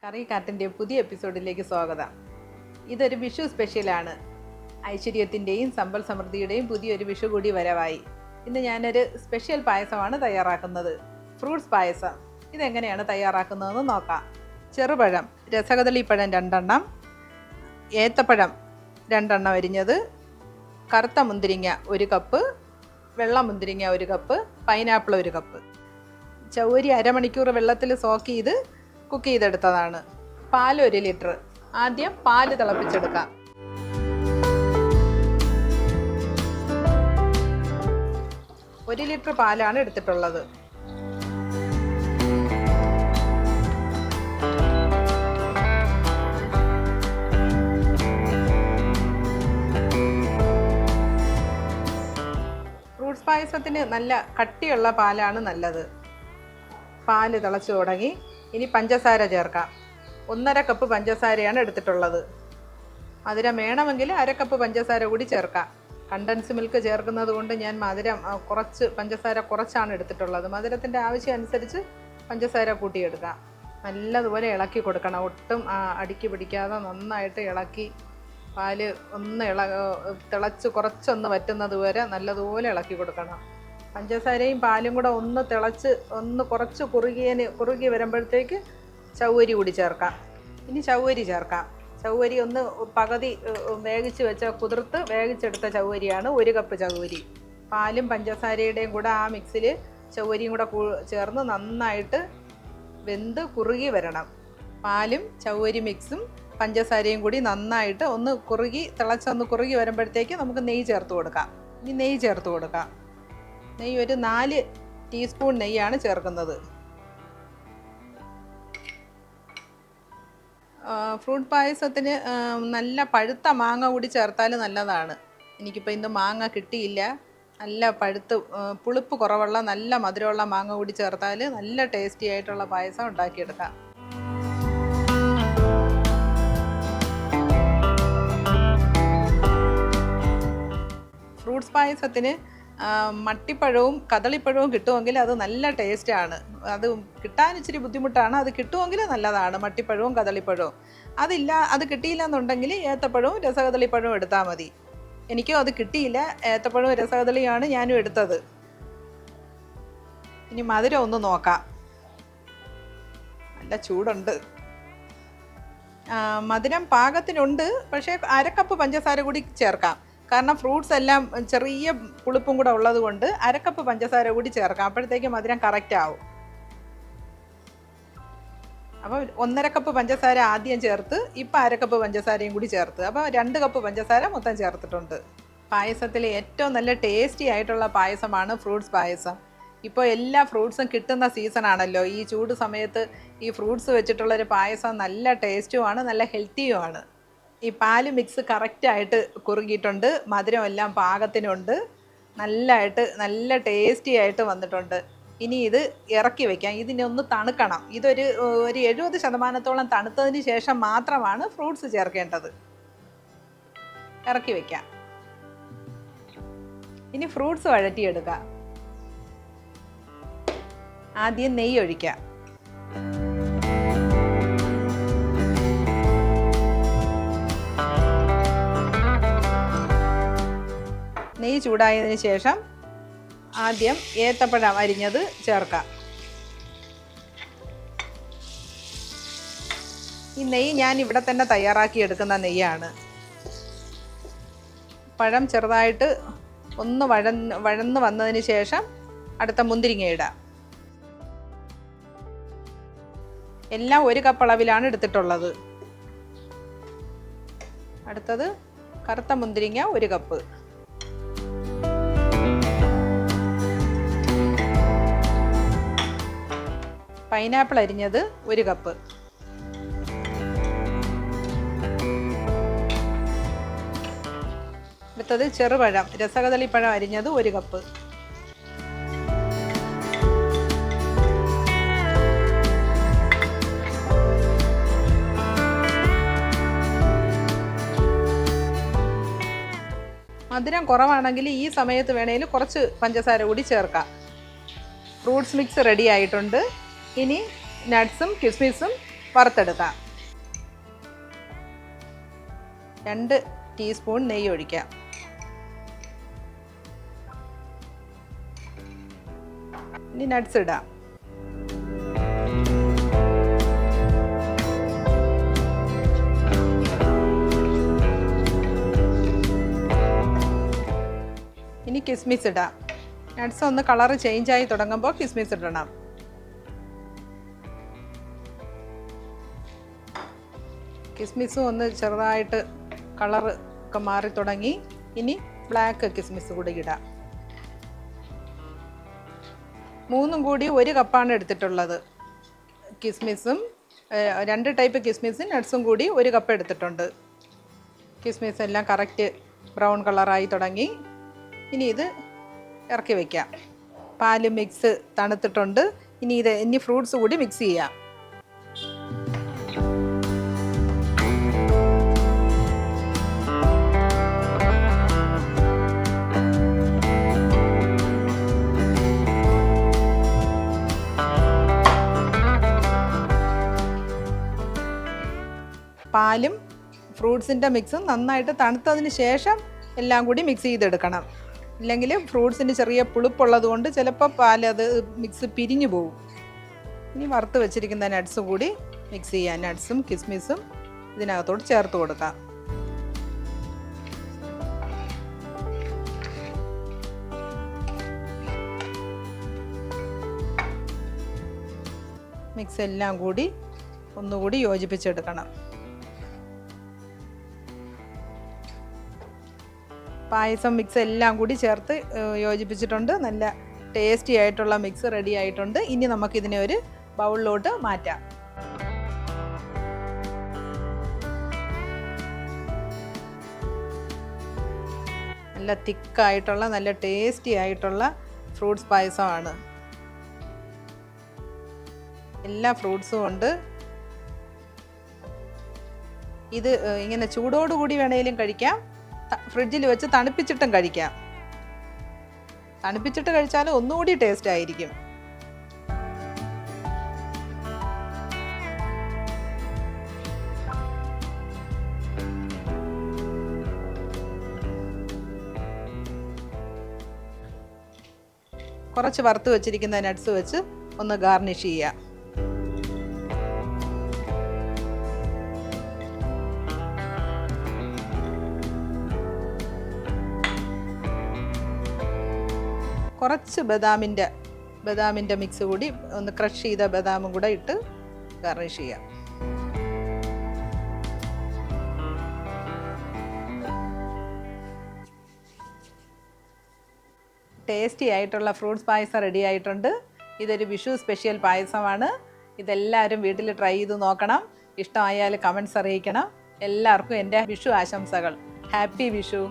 കറിക്കാരൻ്റെ പുതിയ എപ്പിസോഡിലേക്ക് സ്വാഗതം. ഇതൊരു വിഷു സ്പെഷ്യലാണ്. ഐശ്വര്യത്തിൻ്റെയും സമ്പൽ സമൃദ്ധിയുടെയും പുതിയൊരു വിഷു കൂടി വരവായി. ഇന്ന് ഞാനൊരു സ്പെഷ്യൽ പായസമാണ് തയ്യാറാക്കുന്നത്, ഫ്രൂട്ട്സ് പായസം. ഇതെങ്ങനെയാണ് തയ്യാറാക്കുന്നതെന്ന് നോക്കാം. ചെറുപഴം, രസകദളിപ്പഴം 2 എണ്ണം, ഏത്തപ്പഴം 2 എണ്ണം അരിഞ്ഞത്, കറുത്ത മുന്തിരിങ്ങ 1 കപ്പ്, വെള്ള മുന്തിരിങ്ങ 1 കപ്പ്, പൈനാപ്പിൾ 1 കപ്പ്. ചൗവരി അരമണിക്കൂർ വെള്ളത്തിൽ സോക്ക് ചെയ്ത് കുക്ക് ചെയ്തെടുത്തതാണ്. പാൽ 1 ലിറ്റർ. ആദ്യം പാല് തിളപ്പിച്ചെടുക്കാം. ഒരു ലിറ്റർ പാലാണ് എടുത്തിട്ടുള്ളത്. ഫ്രൂട്ട്സ് പായസത്തിന് നല്ല കട്ടിയുള്ള പാലാണ് നല്ലത്. പാല് തിളച്ചു തുടങ്ങി. ഇനി പഞ്ചസാര ചേർക്കാം. 1.5 കപ്പ് പഞ്ചസാരയാണ് എടുത്തിട്ടുള്ളത്. മധുരം വേണമെങ്കിൽ 1/2 കപ്പ് പഞ്ചസാര കൂടി ചേർക്കാം. കണ്ടൻസ് മിൽക്ക് ചേർക്കുന്നത് കൊണ്ട് ഞാൻ മധുരം പഞ്ചസാര കുറച്ചാണ് എടുത്തിട്ടുള്ളത്. മധുരത്തിൻ്റെ ആവശ്യം അനുസരിച്ച് പഞ്ചസാര കൂട്ടിയെടുക്കാം. നല്ലതുപോലെ ഇളക്കി കൊടുക്കണം. ഒട്ടും അടുക്കി പിടിക്കാതെ നന്നായിട്ട് ഇളക്കി പാല് തിളച്ച് കുറച്ചൊന്ന് വറ്റുന്നത് വരെ നല്ലതുപോലെ ഇളക്കി കൊടുക്കണം. പഞ്ചസാരയും പാലും കൂടെ ഒന്ന് തിളച്ച് കുറച്ച് കുറുകി വരുമ്പോഴത്തേക്ക് ചൗവരി കൂടി ചേർക്കാം. ഇനി ചൗവരി ചേർക്കാം. ചൗവരി ഒന്ന് പകുതി കുതിർത്ത് വേവിച്ചെടുത്ത ചൗവരിയാണ് 1 കപ്പ് ചൗവരി. പാലും പഞ്ചസാരയുടെയും കൂടെ ആ മിക്സിൽ ചൗവരിയും കൂടെ ചേർന്ന് നന്നായിട്ട് വെന്ത് കുറുകി വരണം. പാലും ചൗവരി മിക്സും പഞ്ചസാരയും കൂടി നന്നായിട്ട് ഒന്ന് കുറുകി വരുമ്പോഴത്തേക്ക് നമുക്ക് നെയ്യ് ചേർത്ത് കൊടുക്കാം. ഇനി നെയ്യ് ചേർത്ത് കൊടുക്കാം. നെയ്യ് ഒരു 4 ടീസ്പൂൺ നെയ്യാണ് ചേർക്കുന്നത്. ഫ്രൂട്ട് പായസത്തിന് നല്ല പഴുത്ത മാങ്ങ കൂടി ചേർത്താൽ നല്ലതാണ്. എനിക്കിപ്പോൾ ഇന്ന് മാങ്ങ കിട്ടിയില്ല. നല്ല പുളിപ്പ് കുറവുള്ള നല്ല മധുരമുള്ള മാങ്ങ കൂടി ചേർത്താൽ നല്ല ടേസ്റ്റി ആയിട്ടുള്ള പായസം ഉണ്ടാക്കിയെടുക്കാം. ഫ്രൂട്ട്സ് പായസത്തിന് മട്ടിപ്പഴവും കദളിപ്പഴവും കിട്ടുമെങ്കിൽ അത് നല്ല ടേസ്റ്റാണ്. അത് കിട്ടാൻ ഇച്ചിരി ബുദ്ധിമുട്ടാണ്. അത് കിട്ടുമെങ്കിൽ നല്ലതാണ് മട്ടിപ്പഴവും കദളിപ്പഴവും. അത് കിട്ടിയില്ല എന്നുണ്ടെങ്കിൽ ഏത്തപ്പഴവും രസകദളിപ്പഴവും എടുത്താൽ മതി. എനിക്കും അത് കിട്ടിയില്ല. ഏത്തപ്പഴവും രസകദളിയാണ് ഞാനും എടുത്തത്. ഇനി മധുരം ഒന്ന് നോക്കാം. നല്ല ചൂടുണ്ട്. മധുരം പാകത്തിനുണ്ട്. പക്ഷേ 1/2 കപ്പ് പഞ്ചസാര കൂടി ചേർക്കാം. കാരണം ഫ്രൂട്ട്സ് എല്ലാം ചെറിയ പുളിപ്പും കൂടെ ഉള്ളത് കൊണ്ട് 1/2 കപ്പ് പഞ്ചസാര കൂടി ചേർക്കാം. അപ്പോഴത്തേക്ക് മധുരം കറക്റ്റ് ആവും. അപ്പോൾ 1.5 കപ്പ് പഞ്ചസാര ആദ്യം ചേർത്ത് ഇപ്പം 1/2 കപ്പ് പഞ്ചസാരയും കൂടി ചേർത്ത് അപ്പോൾ 2 കപ്പ് പഞ്ചസാര മൊത്തം ചേർത്തിട്ടുണ്ട്. പായസത്തിൽ ഏറ്റവും നല്ല ടേസ്റ്റി ആയിട്ടുള്ള പായസമാണ് ഫ്രൂട്ട്സ് പായസം. ഇപ്പോൾ എല്ലാ ഫ്രൂട്ട്സും കിട്ടുന്ന സീസണാണല്ലോ. ഈ ചൂട് സമയത്ത് ഈ ഫ്രൂട്ട്സ് വെച്ചിട്ടുള്ളൊരു പായസം നല്ല ടേസ്റ്റുമാണ്, നല്ല ഹെൽത്തിയുമാണ്. ഈ പാല് മിക്സ് കറക്റ്റായിട്ട് കുറുകിയിട്ടുണ്ട്. മധുരമെല്ലാം പാകത്തിനുണ്ട്. നല്ല ടേസ്റ്റി ആയിട്ട് വന്നിട്ടുണ്ട്. ഇനി ഇത് ഇറക്കി വയ്ക്കാം. ഇതിനൊന്ന് തണുക്കണം. ഇതൊരു 70% തണുത്തതിന് ശേഷം മാത്രമാണ് ഫ്രൂട്ട്സ് ചേർക്കേണ്ടത്. ഇറക്കി വയ്ക്കാം. ഇനി ഫ്രൂട്ട്സ് വഴറ്റിയെടുക്കാം. ആദ്യം നെയ്യ് ഒഴിക്കാം. നെയ്യ് ചൂടായതിന് ശേഷം ആദ്യം ഏത്തപ്പഴം അരിഞ്ഞത് ചേർക്കാം. ഈ നെയ്യ് ഞാൻ ഇവിടെ തന്നെ തയ്യാറാക്കി എടുക്കുന്ന നെയ്യാണ്. പഴം ചെറുതായിട്ട് ഒന്ന് വഴന്ന് വന്നതിന് ശേഷം അടുത്ത മുന്തിരിങ്ങ ഇടാം. എല്ലാം 1 കപ്പ് അളവിലാണ് എടുത്തിട്ടുള്ളത്. അടുത്തത് കറുത്ത മുന്തിരിങ്ങ 1 കപ്പ്. പൈനാപ്പിൾ അരിഞ്ഞത് 1 കപ്പ്. അടുത്തത് ചെറുപഴം, രസകദളിപ്പഴം അരിഞ്ഞത് 1 കപ്പ്. മധുരം കുറവാണെങ്കിൽ ഈ സമയത്ത് വേണമെങ്കിൽ കുറച്ച് പഞ്ചസാര കൂടി ചേർക്കാം. ഫ്രൂട്ട്സ് മിക്സ് റെഡി ആയിട്ടുണ്ട്. ഇനി നട്ട്സും കിസ്മിസും വറുത്തെടുക്കാം. 2 ടീസ്പൂൺ നെയ്യ് ഒഴിക്കാം. ഇനി നട്ട്സ് ഇടാം. ഇനി കിസ്മിസ് ഇടാം. നട്ട്സ് ഒന്ന് കളറ് ചേഞ്ചായി തുടങ്ങുമ്പോൾ കിസ്മിസ് ഇടണം. കിസ്മിസും ഒന്ന് ചെറുതായിട്ട് കളറ് ഒക്കെ മാറി തുടങ്ങി. ഇനി ബ്ലാക്ക് കിസ്മിസ് കൂടി ഇടാം. 3 കൂടി 1 കപ്പാണ് എടുത്തിട്ടുള്ളത്. കിസ്മിസും 2 ടൈപ്പ് കിസ്മിസും നട്ട്സും കൂടി 1 കപ്പ് എടുത്തിട്ടുണ്ട്. കിസ്മിസ് എല്ലാം കറക്റ്റ് ബ്രൗൺ കളറായി തുടങ്ങി. ഇനി ഇത് ഇറക്കി വയ്ക്കാം. പാല് മിക്സ് തണുത്തിട്ടുണ്ട്. ഇനി ഫ്രൂട്ട്സ് കൂടി മിക്സ് ചെയ്യാം. പാലും ഫ്രൂട്ട്സിൻ്റെ മിക്സും നന്നായിട്ട് തണുത്തതിന് ശേഷം എല്ലാം കൂടി മിക്സ് ചെയ്തെടുക്കണം. ഇല്ലെങ്കിൽ ഫ്രൂട്ട്സിന് ചെറിയ പുളിപ്പുള്ളത് കൊണ്ട് ചിലപ്പോൾ അത് മിക്സ് പിരിഞ്ഞു പോകും. ഇനി വറുത്ത് വെച്ചിരിക്കുന്ന നട്ട്സ് കൂടി മിക്സ് ചെയ്യാം. നട്ട്സും കിസ്മിസും ഇതിനകത്തോട്ട് ചേർത്ത് കൊടുക്കാം. മിക്സ് എല്ലാം കൂടി ഒന്നുകൂടി യോജിപ്പിച്ചെടുക്കണം. പായസം മിക്സ് എല്ലാം കൂടി ചേർത്ത് യോജിപ്പിച്ചിട്ടുണ്ട്. നല്ല ടേസ്റ്റി ആയിട്ടുള്ള മിക്സ് റെഡി ആയിട്ടുണ്ട്. ഇനി നമുക്കിതിനെ ഒരു ബൗളിലോട്ട് മാറ്റാം. നല്ല തിക്കായിട്ടുള്ള നല്ല ടേസ്റ്റി ആയിട്ടുള്ള ഫ്രൂട്ട്സ് പായസമാണ്. എല്ലാ ഫ്രൂട്ട്സും ഉണ്ട്. ഇത് ഇങ്ങനെ ചൂടോടുകൂടി വേണേലും കഴിക്കാം. ഫ്രിഡ്ജിൽ വെച്ച് തണുപ്പിച്ചിട്ടും കഴിക്കാം. തണുപ്പിച്ചിട്ട് കഴിച്ചാലും ഒന്നുകൂടി ടേസ്റ്റ് ആയിരിക്കും. കുറച്ച് വറുത്ത് വെച്ചിരിക്കുന്ന നട്ട്സ് വെച്ച് ഒന്ന് ഗാർണിഷ് ചെയ്യാം. കുറച്ച് ബദാമിൻ്റെ മിക്സ് കൂടി ഒന്ന് ക്രഷ് ചെയ്ത ബദാമും കൂടെ ഇട്ട് ഗാർണിഷ് ചെയ്യാം. ടേസ്റ്റി ആയിട്ടുള്ള ഫ്രൂട്ട്സ് പായസം റെഡി ആയിട്ടുണ്ട്. ഇതൊരു വിഷു സ്പെഷ്യൽ പായസമാണ്. ഇതെല്ലാവരും വീട്ടിൽ ട്രൈ ചെയ്ത് നോക്കണം. ഇഷ്ടമായാൽ കമൻറ്റ്സ് അറിയിക്കണം. എല്ലാവർക്കും എൻ്റെ വിഷു ആശംസകൾ. ഹാപ്പി വിഷു.